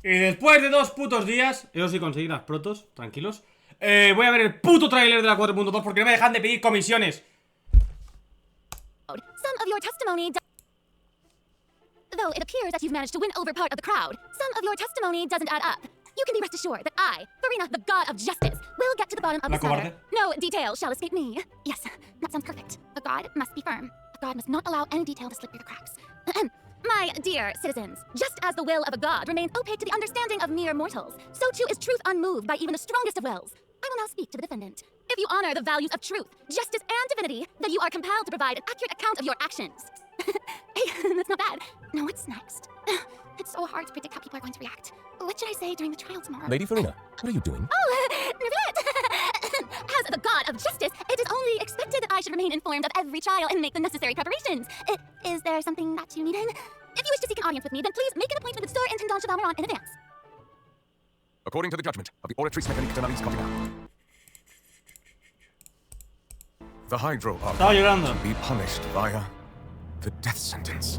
Y después de 2 putos días, eso sí conseguí las protos, tranquilos, voy a ver el puto tráiler de la 4.2 porque no me dejan de pedir comisiones. Some of your testimony, though it appears that you've managed to win over part of the crowd, some of your testimony doesn't add up. You can be rest assured that I, Farina, the god of justice, will get to the bottom of this matter. No detail shall escape me. Yes, that sounds perfect. A god must be firm. A god must not allow any detail to slip through the cracks. My dear citizens, just as the will of a god remains opaque to the understanding of mere mortals, so too is truth unmoved by even the strongest of wills. I will now speak to the defendant. If you honor the values of truth, justice, and divinity, then you are compelled to provide an accurate account of your actions. Hey, that's not bad. Now what's next? It's so hard to predict how people are going to react. What should I say during the trial tomorrow? Lady Farina, what are you doing? Oh, Novelette! As the god of justice, it is only expected that I should remain informed of every trial and make the necessary preparations. Is there something that you need in? If you wish to seek an audience with me, then please make an appointment with Sir Intendant Chevalier in advance. According to the judgment of the Oratrice Mécanique CANALES COTINA, the Hydro are to be punished via the death sentence.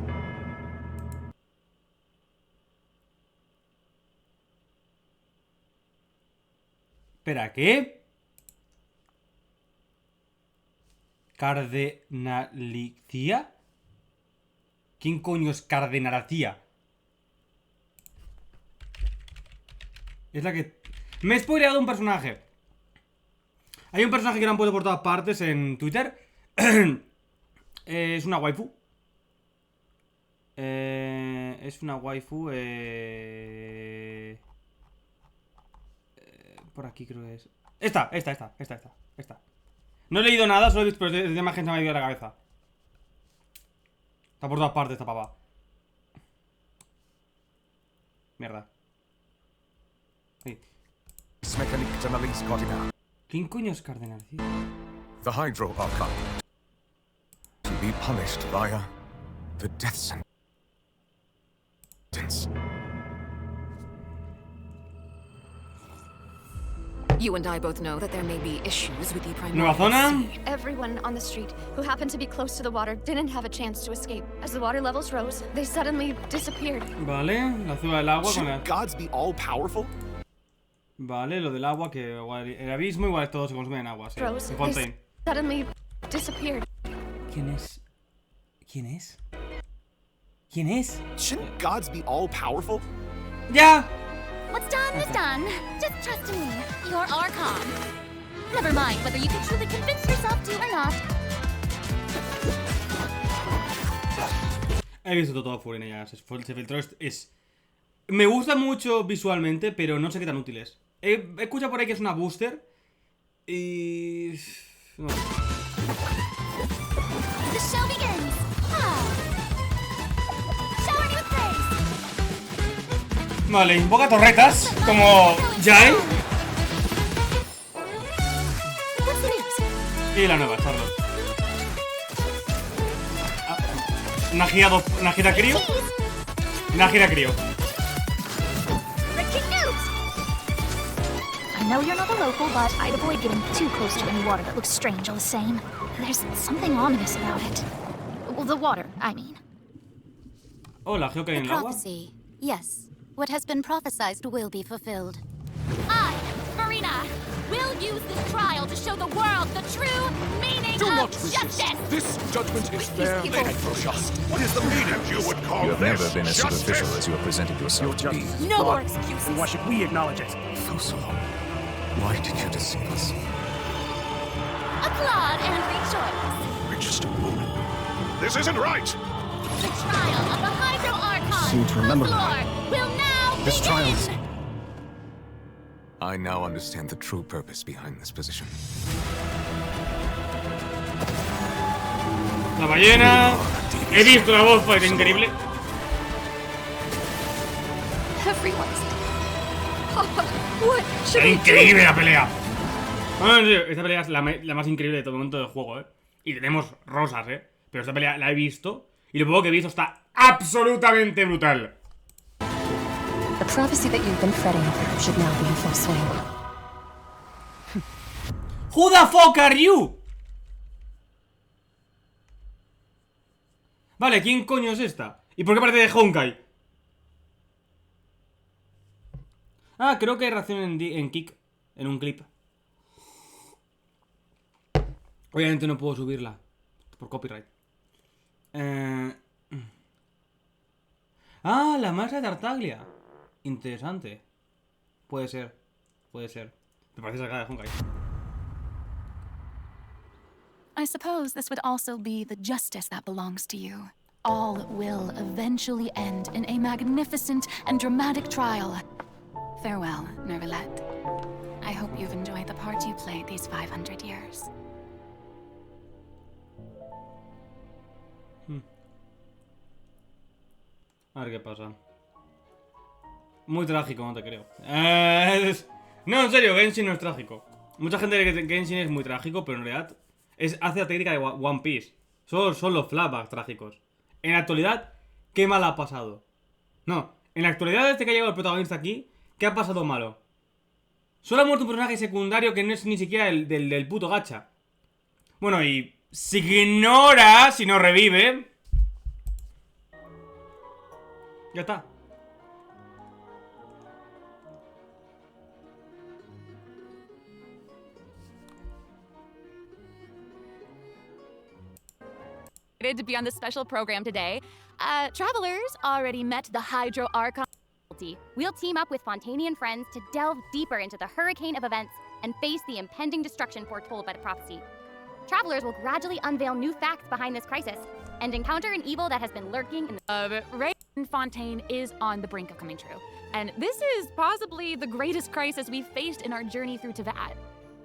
Espera, ¿qué? ¿Cardenalicia? ¿Quién coño es Cardenalicia? Es la que... Me he spoileado un personaje. Hay un personaje que lo han puesto por todas partes en Twitter. Es una waifu. Es una waifu. Por aquí creo que es. Esta. No he leído nada, solo he visto, pero de imagen se me ha ido a la cabeza. Está por todas partes esta pava. Mierda. Sí. ¿Quién coño es Cardenal? The Hydro are come to be punished via the death sentence. You and I both know that there may be issues with the Nueva zona. Everyone on the street who happened to be close to the water didn't have a chance to escape. As the water levels rose, they suddenly disappeared. Vale, la ciudad del agua con la... gods be all powerful? Vale, lo del agua, que igual el abismo, igual todo se consume en agua, sí. Rose, En Fontaine. suddenly disappeared. ¿Quién es? ¿Quién es? ¿Quién es? Shouldn't gods be all powerful? ¡Ya! What's done is done. Just trust in me. You're Archon. Never mind whether you can truly convince yourself to or not. He visto todo Furina ya. Se filtró. Me gusta mucho visualmente, pero no sé qué tan útil es. He escuchado por ahí que es una booster. Y... no sé. The show begins. Shower me with praise. Vale, invoca torretas como Jai. What's the news? Y la nueva, Charlotte. Una gira crío. Una gira crío. Breaking news. I know you're not a local, but I'd avoid getting too close to any water that looks strange all the same. There's something ominous about it. Well, the water, I mean. Oh, la geo que hay en el agua. Prophecy. Yes. What has been prophesied will be fulfilled. I, Farina, will use this trial to show the world the true meaning of justice. This judgment is fair and just. What is the meaning you would call You have this? never been as Justice? superficial as you have presented yourself to be. No more excuses. Why should we acknowledge it? Fossil, why did you deceive us? Applaud and rejoice. We're just a moment. This isn't right. The trial of the Hydro Archon. Seem to remember the floor will now This begin. trial is... I now understand the true purpose behind this position. La ballena. He visto la voz, fue increíble. Everyone's... Papa, what should we do? Increíble la pelea. Bueno, en serio, esta pelea es la más increíble de todo momento del juego, Y tenemos rosas, Pero esta pelea la he visto. Y lo poco que he visto está absolutamente brutal. The prophecy that you've been fretting over should now be in full swing. Who the fuck are you? Vale, ¿quién coño es esta? ¿Y por qué parece de Honkai? Ah, creo que hay reacción en Kik. En un clip. Obviamente no puedo subirla. Por copyright. Ah, la masa de Tartaglia. Interesante. Puede ser. Puede ser. Me parece sacada de Honkai. I suppose this would also be the justice that belongs to you. All will eventually end in a magnificent and dramatic trial. Farewell, Neuvillette. I hope you've enjoyed the part you played these 500 years. A ver qué pasa. Muy trágico, no te creo. No, en serio, Genshin no es trágico. Mucha gente cree que Genshin es muy trágico, pero en realidad hace la técnica de One Piece. Son los flashbacks trágicos. En la actualidad, ¿qué mal ha pasado? No, en la actualidad, desde que ha llegado el protagonista aquí, ¿qué ha pasado malo? Solo ha muerto un personaje secundario que no es ni siquiera el del puto gacha. Bueno, y si ignora, si no revive, ya está. To be on this special program today. Travelers already met the Hydro Archon. We'll team up with Fontaine and friends to delve deeper into the hurricane of events and face the impending destruction foretold by the prophecy. Travelers will gradually unveil new facts behind this crisis and encounter an evil that has been lurking in the Fontaine is on the brink of coming true. And this is possibly the greatest crisis we've faced in our journey through Teyvat.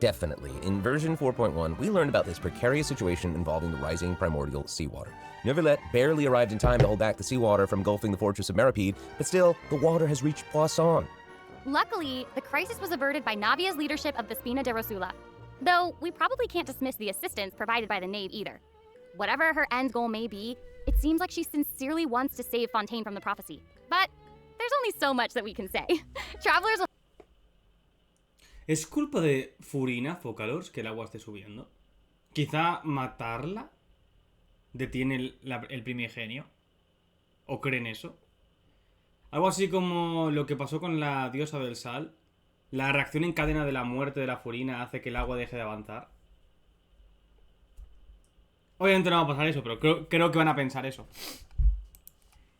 Definitely. In version 4.1, we learned about this precarious situation involving the rising primordial seawater. Neuvillette barely arrived in time to hold back the seawater from engulfing the fortress of Meripede, but still, the water has reached Poisson. Luckily, the crisis was averted by Navia's leadership of the Spina de Rosula. Though, we probably can't dismiss the assistance provided by the knave either. Whatever her end goal may be, it seems like she sincerely wants to save Fontaine from the prophecy. But there's only so much that we can say. Travelers will... ¿Es culpa de Furina, Focalors, que el agua esté subiendo? ¿Quizá matarla detiene el primigenio? ¿O creen eso? Algo así como lo que pasó con la diosa del sal. La reacción en cadena de la muerte de la Furina hace que el agua deje de avanzar. Obviamente no va a pasar eso, pero creo que van a pensar eso.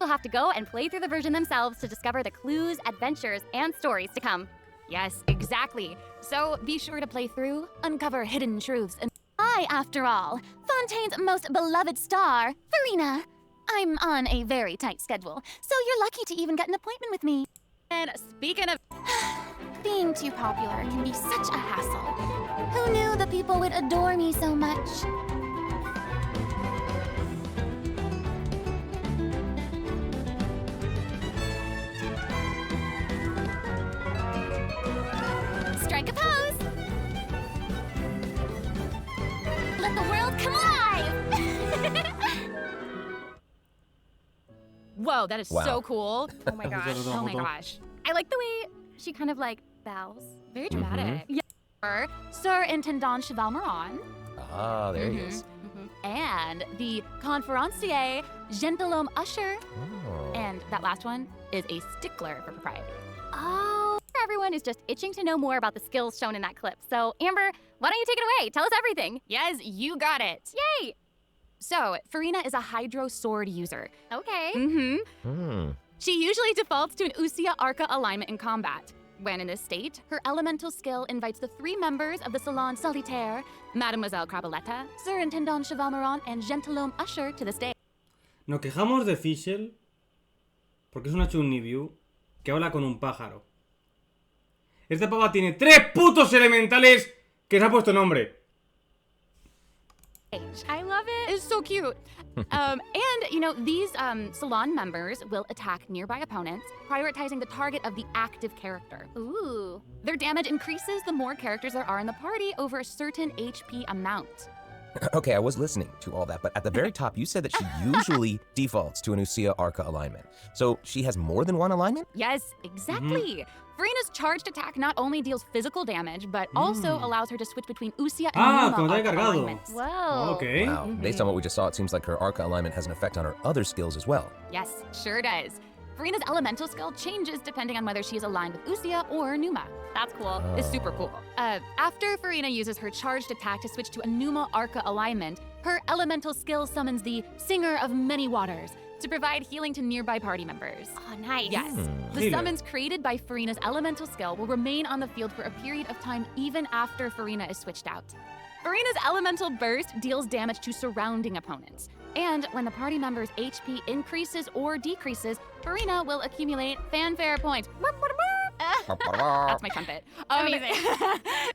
Will have to go and play through the version themselves to discover the clues, adventures, and stories to come. Yes, exactly. So be sure to play through, uncover hidden truths, and I, after all, Fontaine's most beloved star, Farina. I'm on a very tight schedule, so you're lucky to even get an appointment with me. And speaking of... Being too popular can be such a hassle. Who knew that people would adore me so much? Strike a pose! Let the world come alive! Whoa, that is Wow. so cool. Oh my gosh. Oh my gosh. I like the way she kind of like bows. Very dramatic. Yeah. Sir Intendant Chevalmeron. Ah, there he is. And the conferencier, Gentilhomme Usher. Oh. And that last one is a stickler for propriety. Oh, everyone is just itching to know more about the skills shown in that clip. So, Amber, why don't you take it away? Tell us everything. Yes, you got it. Yay! So, Farina is a Hydro Sword user. Okay. She usually defaults to an Usia Arca alignment in combat. When in this state, her elemental skill invites the 3 members of the Salon Solitaire, Mademoiselle Crabaletta, Sir Intendant Chevalmeron, and Gentilhomme Usher to the stage. Nos quejamos de Fischl porque es una Chunibyu que habla con un pájaro. Esta pava tiene 3 putos elementales que se ha puesto nombre. I love it. It's so cute. And, you know, these Salon members will attack nearby opponents, prioritizing the target of the active character. Ooh. Their damage increases the more characters there are in the party over a certain HP amount. Okay, I was listening to all that, but at the very top, you said that she usually defaults to an Usia Arca alignment. So she has more than one alignment? Yes, exactly. Farina's charged attack not only deals physical damage, but also allows her to switch between Usia and Numa Arca alignments. Whoa. Okay. Wow. Based on what we just saw, it seems like her Arca alignment has an effect on her other skills as well. Yes, sure does. Furina's elemental skill changes depending on whether she is aligned with Usia or Numa. That's cool. It's super cool. After Furina uses her charged attack to switch to a Numa Arca alignment, her elemental skill summons the Singer of Many Waters to provide healing to nearby party members. Oh, nice. Yes. The summons created by Furina's elemental skill will remain on the field for a period of time even after Furina is switched out. Furina's elemental burst deals damage to surrounding opponents. And when the party member's HP increases or decreases, Furina will accumulate fanfare points. That's my trumpet. Amazing.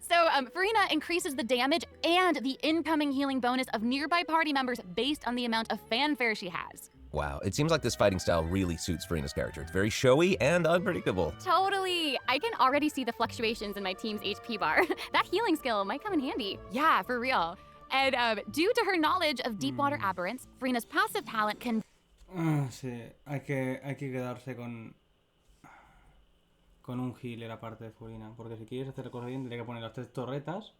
So Furina increases the damage and the incoming healing bonus of nearby party members based on the amount of fanfare she has. Wow, it seems like this fighting style really suits Furina's character. It's very showy and unpredictable. Totally. I can already see the fluctuations in my team's HP bar. That healing skill might come in handy. Yeah, for real. And due to her knowledge of deep water aberrants, Furina's passive talent can... Sí, hay que quedarse con un healer aparte de Furina. Porque si quieres hacer cosas bien, tendría que poner las 3 torretas.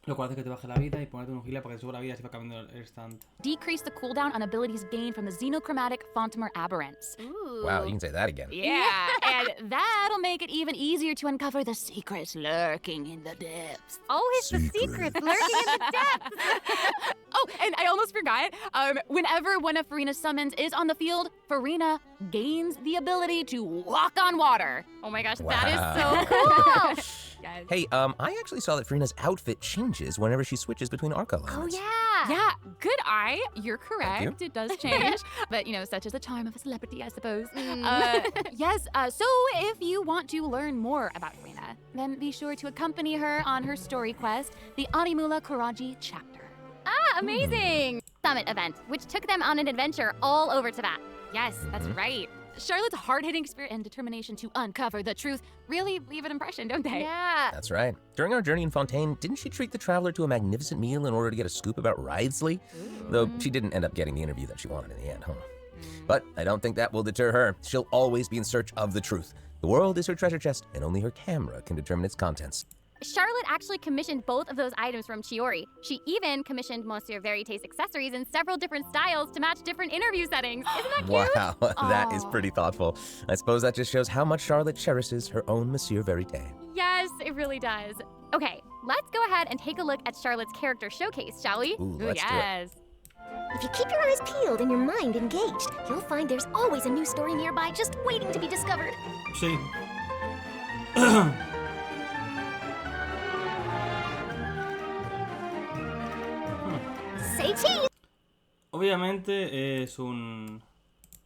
Lo cual hace que te baje la vida y ponerte un healer para que te suba la vida y así va cambiando el stand. Decrease the cooldown on abilities gained from the xenochromatic Fontamer aberrants. Ooh. Wow, you can say that again. Yeah, and that'll make it even easier to uncover the secrets lurking in the depths. Always the secrets lurking in the depths. Oh, and I almost forgot. Whenever one of Furina's summons is on the field, Furina gains the ability to walk on water. Oh my gosh, Wow. that is so cool. Yes. Hey, I actually saw that Furina's outfit changes whenever she switches between Arca Oh alignments. yeah. Yeah, good eye. You're correct. Thank you. It does change. But, you know, such is the charm of a celebrity, I suppose. Yes, so if you want to learn more about Furina, then be sure to accompany her on her story quest, the Animula Kuraji chapter. Ah, amazing. Summit event, which took them on an adventure all over Tibet. Yes, that's right. Charlotte's hard-hitting spirit and determination to uncover the truth really leave an impression, don't they? Yeah. That's right. During our journey in Fontaine, didn't she treat the traveler to a magnificent meal in order to get a scoop about Ridesley? Though she didn't end up getting the interview that she wanted in the end, huh? But I don't think that will deter her. She'll always be in search of the truth. The world is her treasure chest, and only her camera can determine its contents. Charlotte actually commissioned both of those items from Chiori. She even commissioned Monsieur Verité's accessories in several different styles to match different interview settings. Isn't that cute? Wow, that is pretty thoughtful. I suppose that just shows how much Charlotte cherishes her own Monsieur Verité. Yes, it really does. Okay, let's go ahead and take a look at Charlotte's character showcase, shall we? Ooh, let's do it. Yes. If you keep your eyes peeled and your mind engaged, you'll find there's always a new story nearby just waiting to be discovered. Sí. Say cheese! Obviamente es un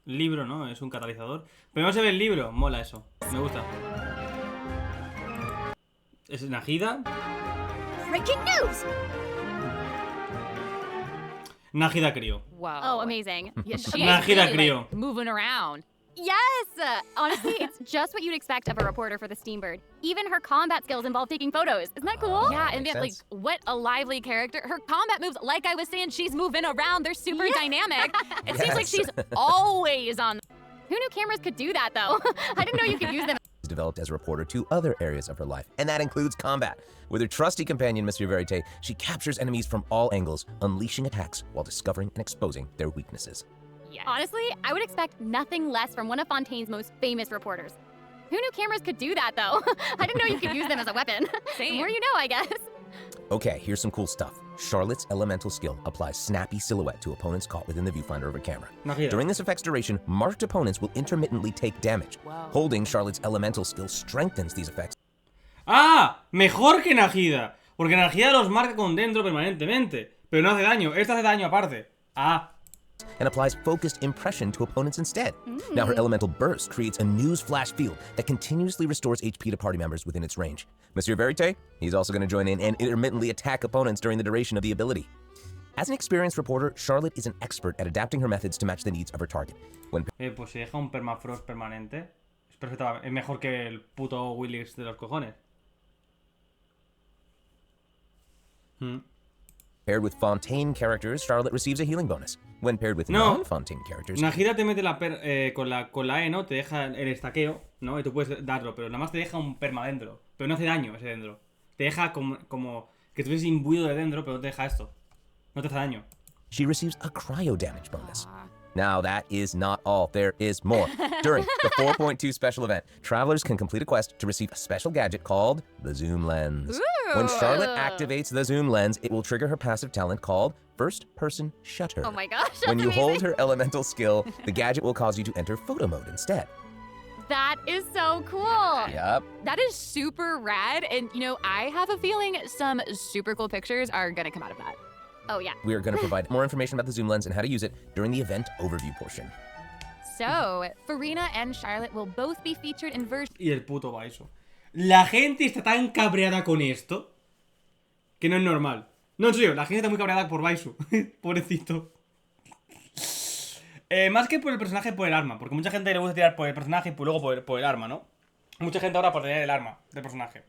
libro, ¿no? Es un catalizador. Pero no se ve el libro. Mola eso. Me gusta. Es Nahida. Breaking news! Nahida Crio. Whoa. Oh, amazing. Yeah, she's Nahida really, Crio. like, moving around. Yes! Honestly, it's just what you'd expect of a reporter for the Steambird. Even her combat skills involve taking photos. Isn't that cool? Yeah, and makes then, like, sense. what a lively character. Her combat moves, like I was saying, she's moving around. They're super dynamic. It seems like Yes. she's always on. Who knew cameras could do that, though? I didn't know you could use them. She's developed as a reporter to other areas of her life, and that includes combat. With her trusty companion, Monsieur Verité, she captures enemies from all angles, unleashing attacks while discovering and exposing their weaknesses. Yes. Honestly, I would expect nothing less from one of Fontaine's most famous reporters. Who knew cameras could do that, though? I didn't know you could use them as a weapon. The Same. more you know, I guess. Okay, here's some cool stuff. Charlotte's elemental skill applies snappy silhouette to opponents caught within the viewfinder of her camera. Nahida. During this effect's duration, marked opponents will intermittently take damage. Wow. Holding Charlotte's elemental skill strengthens these effects ¡Ah! Mejor que Nahida. Porque Nahida los marca con dentro permanentemente. Pero no hace daño. Esta hace daño aparte. Ah. and applies focused impression to opponents instead. Now her elemental burst creates a news flash field that continuously restores HP to party members within its range. Monsieur Verité, he's also going to join in and intermittently attack opponents during the duration of the ability. As an experienced reporter, Charlotte is an expert at adapting her methods to match the needs of her target. When Pues si deja un permafrost permanente, es perfecto, es mejor que el puto Willis de los cojones. paired with Fontaine characters, Charlotte receives a healing bonus. When paired with No. non-Fontaine characters, Nahida te mete con la E, ¿no? Te deja el estaqueo, ¿no? Y tú puedes darlo, pero nada más te deja un perma dentro. Pero no hace daño ese dentro. Te deja como que estuvieses imbuido de dentro, pero no te deja esto. No te hace daño. she receives a cryo damage bonus. Now, that is not all. There is more. During the 4.2 special event, travelers can complete a quest to receive a special gadget called the Zoom Lens. When Charlotte activates the Zoom Lens, it will trigger her passive talent called First Person Shutter. Oh my gosh, When you amazing. hold her elemental skill, the gadget will cause you to enter photo mode instead. That is so cool. Yep. That is super rad, and you know, I have a feeling some super cool pictures are gonna come out of that. Oh yeah. We are going to provide more information about the Zoom Lens and how to use it during the event overview portion. So, Farina and Charlotte will both be featured in version. Y el puto Baiso. La gente está tan cabreada con esto que no es normal. No, en serio, la gente está muy cabreada por Baisu. Pobrecito. Más que por el personaje, por el arma. Porque mucha gente le gusta tirar por el personaje y luego por el arma, ¿no? Mucha gente ahora por tener el arma del personaje.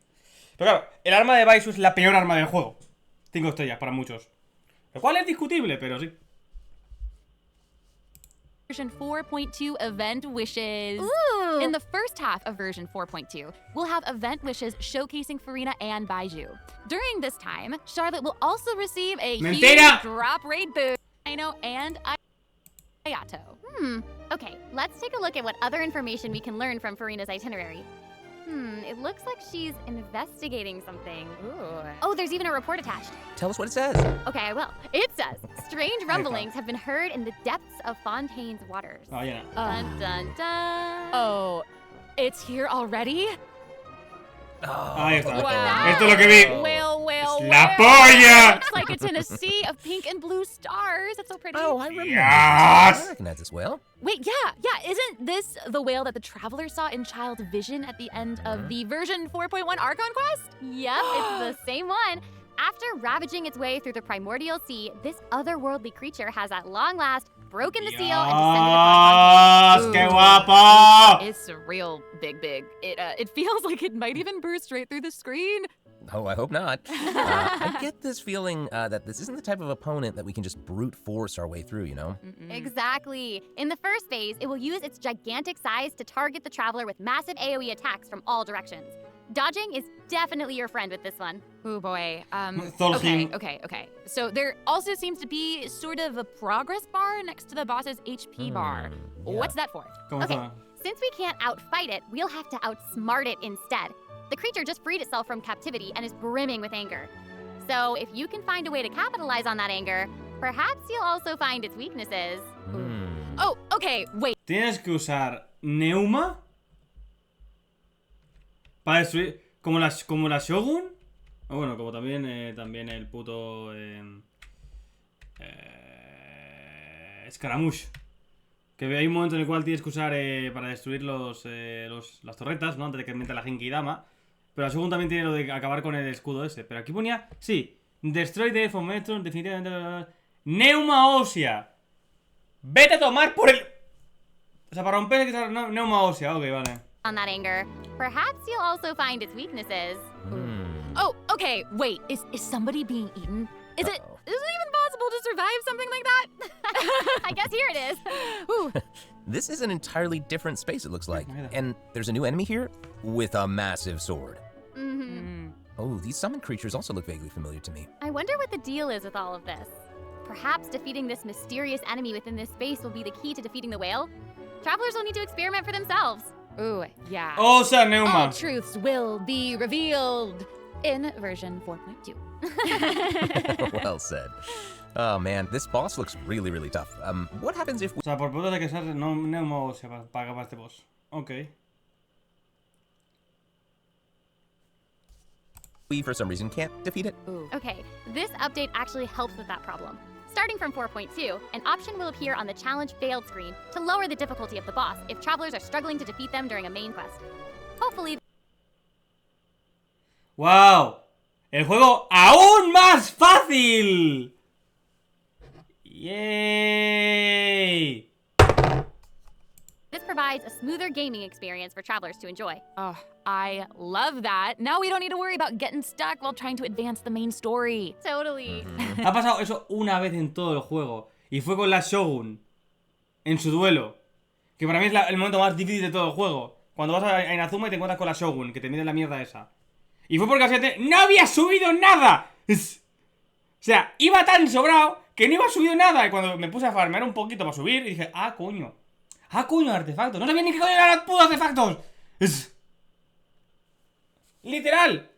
Pero claro, el arma de Baisu es la peor arma del juego. 5 estrellas para muchos. Lo cual es discutible, pero sí. Version 4.2 event wishes. Ooh. In the first half of version 4.2, we'll have event wishes showcasing Farina and Baiju. During this time, Charlotte will also receive a Mentira! huge drop raid boost. Aino and Ayato. Okay, let's take a look at what other information we can learn from Farina's itinerary. It looks like she's investigating something. Ooh. Oh, there's even a report attached. Tell us what it says. Okay, I will. It says, strange rumblings have been heard in the depths of Fontaine's waters. Ah, ya. Dun dun dun. Oh, it's here already? Ahí está. Wow. Esto es lo que vi. Well, ¡La polla! Looks like it's in a sea of pink and blue stars. It's so pretty. Oh, I remember. Yes! I recognize this whale. Wait, yeah. Isn't this the whale that the traveler saw in Child's vision at the end of the version 4.1 Archon quest? Yep, it's the same one. After ravaging its way through the primordial sea, this otherworldly creature has at long last broken the seal and descended upon Fontaine's. ¡Qué guapo! It's real big. It feels like it might even burst straight through the screen. Oh, I hope not. I get this feeling that this isn't the type of opponent that we can just brute force our way through, you know? Exactly. In the first phase, it will use its gigantic size to target the traveler with massive AoE attacks from all directions. Dodging is definitely your friend with this one. Oh boy. Tolkien. Okay. So there also seems to be sort of a progress bar next to the boss's HP bar. yeah. What's that for? ¿Cómo Okay, está? since we can't outfight it, we'll have to outsmart it instead. The creature just freed itself from captivity and is brimming with anger. So if you can find a way to capitalize on that anger, perhaps you'll also find its weaknesses. Oh, okay, wait. Tienes que usar Neuma para destruir. Como la Shogun. O bueno, como también el puto. Scaramouche. Que hay un momento en el cual tienes que usar para destruir las torretas, ¿no? Antes de que meta la Genkidama. Pero la Shogun también tiene lo de acabar con el escudo ese. Pero aquí ponía, sí, Destroy the Fometron, definitivamente. Neuma ósea. Vete a tomar por el. O sea, para romper hay que usar Neuma ósea. Ok, vale. On that anger, perhaps you'll also find its weaknesses. Oh, okay, wait. Is somebody being eaten? Is it even possible to survive something like that? I guess here it is. Ooh. This is an entirely different space, it looks like. And there's a new enemy here with a massive sword. Oh, these summoned creatures also look vaguely familiar to me. I wonder what the deal is with all of this. Perhaps defeating this mysterious enemy within this space will be the key to defeating the whale? Travelers will need to experiment for themselves. Ooh, yeah. O sea, Neuma. All truths will be revealed in version 4.2. Well said. Oh man, this boss looks really, really tough. What happens if O sea, por punto de que usar Neuma ósea para acabar este boss. Ok. we, for some reason, can't defeat it? Okay, this update actually helps with that problem. Starting from 4.2, an option will appear on the challenge failed screen to lower the difficulty of the boss if travelers are struggling to defeat them during a main quest. Hopefully. ¡Wow! ¡El juego aún más fácil! ¡Yay! This provides a smoother gaming experience for travelers to enjoy. Oh, I love that. Now we don't need to worry about getting stuck while trying to advance the main story. Totally. Ha pasado eso una vez en todo el juego. Y fue con la Shogun. En su duelo. Que para mí es el momento más difícil de todo el juego. Cuando vas a Inazuma y te encuentras con la Shogun. Que te mide la mierda esa. Y fue porque no había subido nada. O sea, iba tan sobrado que no iba a subir nada. Y cuando me puse a farmear un poquito para subir, y dije, ah, coño. Ah, coño, artefactos. No sabía ni qué coño eran los putos artefactos. Es... literal.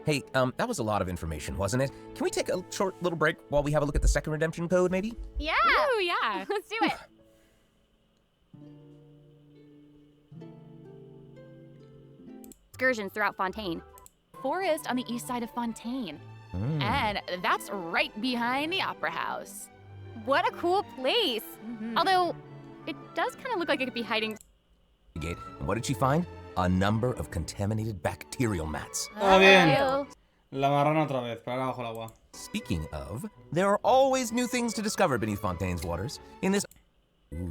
Hey, that was a lot of information, wasn't it? Can we take a short little break while we have a look at the second redemption code, maybe? Yeah. Ooh, yeah. Let's do it. Excursions throughout Fontaine. Forest on the east side of Fontaine. And that's right behind the Opera House. What a cool place. Although, it does kind of look like it could be hiding. Gate. And what did she find? A number of contaminated bacterial mats. Ah, bien. La marrana otra vez, para abajo el agua. Speaking of, there are always new things to discover beneath Fontaine's waters. In this...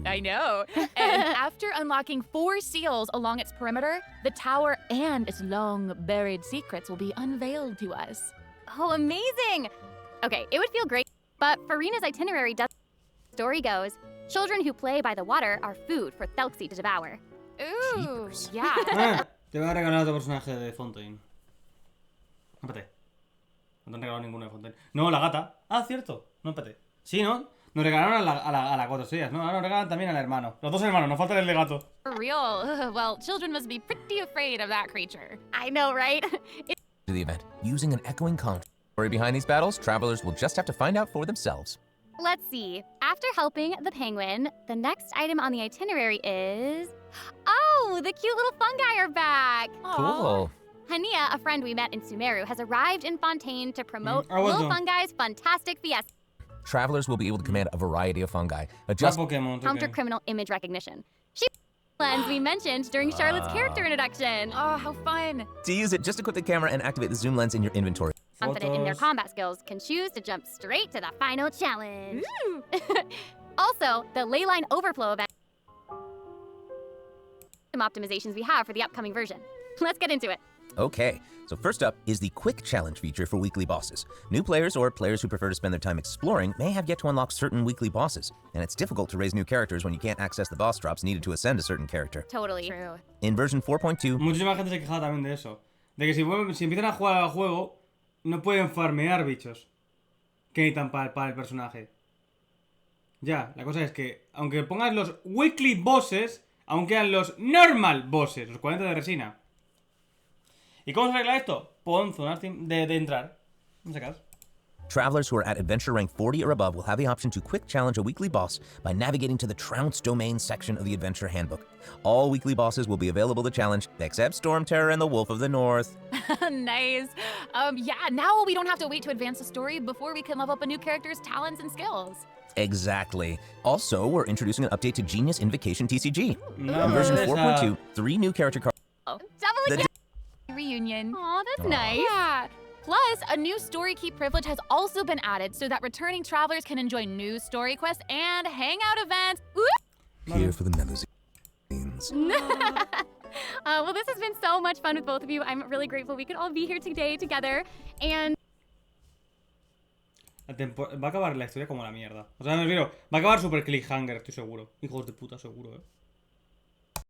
I know. And after unlocking 4 seals along its perimeter, the tower and its long buried secrets will be unveiled to us. Oh, amazing. Okay, it would feel great, but Farina's itinerary does. Story goes, children who play by the water are food for Thelxie to devour. Ooh, yeah. Ah, te voy a regalar otro personaje de Fontaine. Espérate. No te han regalado ninguno de Fontaine. No, la gata. Ah, cierto. No, espérate. Sí, ¿no? Nos regalaron a la 4 sillas, ¿no? Ahora nos regalan también al hermano. Los dos hermanos, nos falta el de gato. For real. Well, children must be pretty afraid of that creature. I know, right? To the event, using an echoing contrast. Story behind these battles, travelers will just have to find out for themselves. Let's see. After helping the penguin, the next item on the itinerary is... Oh, the cute little fungi are back! Cool. Hania, a friend we met in Sumeru, has arrived in Fontaine to promote I was Little done. Fungi's Fantastic Fiesta. Travelers will be able to command a variety of fungi. Adjust... Pokémon. Counter criminal image recognition. She lens we mentioned during Charlotte's character introduction. Oh, how fun. To use it, just equip the camera and activate the zoom lens in your inventory. Confident in their Photos. combat skills, can choose to jump straight to the final challenge. Also, the leyline overflow event optimizations we have for the upcoming version. Let's get into it. Okay, so first up is the quick challenge feature for weekly bosses. New players or players who prefer to spend their time exploring may have yet to unlock certain weekly bosses, and it's difficult to raise new characters when you can't access the boss drops needed to ascend a certain character. Totally. True. In version 4.2, Muchísima gente se quejaba también de eso. De que si empiezan a jugar al juego, no pueden farmear bichos que necesitan para el personaje. Ya, la cosa es que, aunque pongas los weekly bosses, aún quedan los normal bosses, los 40 de resina. ¿Y cómo se arregla esto? Pon zonas de entrar. No sé qué es. travelers who are at adventure rank 40 or above will have the option to quick challenge a weekly boss by navigating to the Trounce Domain section of the Adventure Handbook. All weekly bosses will be available to challenge, except Storm Terror and the Wolf of the North. Nice. Yeah, now we don't have to wait to advance the story before we can level up a new character's talents and skills. Exactly. Also, we're introducing an update to Genius Invocation TCG. No, In version esa. 4.2, 3 new character cards. Double Reunion. Aw, that's nice. Yeah. Plus, a new story key privilege has also been added so that returning travelers can enjoy new story quests and hangout events. Here for the memories. Well, this has been so much fun with both of you. I'm really grateful we could all be here today together. And Va a acabar la historia como la mierda. O sea, me refiero, va a acabar super cliffhanger, estoy seguro. Hijos de puta, seguro,